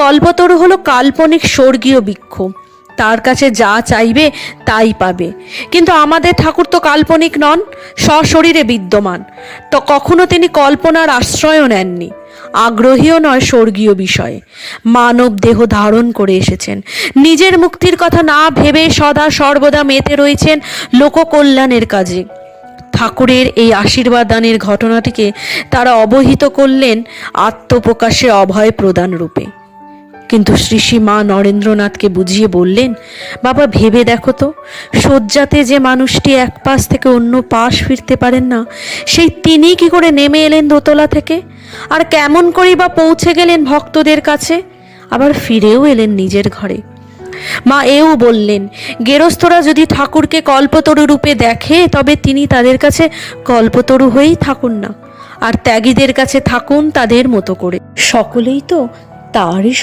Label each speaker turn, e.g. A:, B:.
A: কল্পতরু হলো কাল্পনিক স্বর্গীয় বৃক্ষ, তার কাছে যা চাইবে তাই পাবে। কিন্তু আমাদের ঠাকুর তো কাল্পনিক নন, সশরীরে বিদ্যমান। তো কখনো তিনি কল্পনার আশ্রয়ও নেননি, আগ্রহীও নয় স্বর্গীয় বিষয়ে। মানব দেহ ধারণ করে এসেছেন, নিজের মুক্তির কথা না ভেবে সদা সর্বদা মেতে রয়েছেন লোককল্যাণের কাজে। ঠাকুরের এই আশীর্বাদ দানের ঘটনাটিকে তারা অবহিত করলেন আত্মপ্রকাশে অভয় প্রদান রূপে। কিন্তু শ্রী শ্রী মা নরেন্দ্রনাথকে বুঝিয়ে বললেন, বাবা ভেবে দেখো তো, শয্যাতে যে মানুষটি এক পাশ থেকে অন্য পাশ ফিরতে পারেন না, সেই তিনি কি করে নেমে এলেন দোতলা থেকে? আর কেমন করেই বা পৌঁছে গেলেন ভক্তদের কাছে, আবার ফিরেও এলেন নিজের ঘরে? মা এও বললেন, গেরস্থরা যদি ঠাকুরকে কল্পতরু রূপে দেখে, তবে তিনি তাদের কাছে কল্পতরু হয়েই থাকুন না, আর ত্যাগীদের কাছে থাকুন তাদের মতো করে। সকলেই তো তারই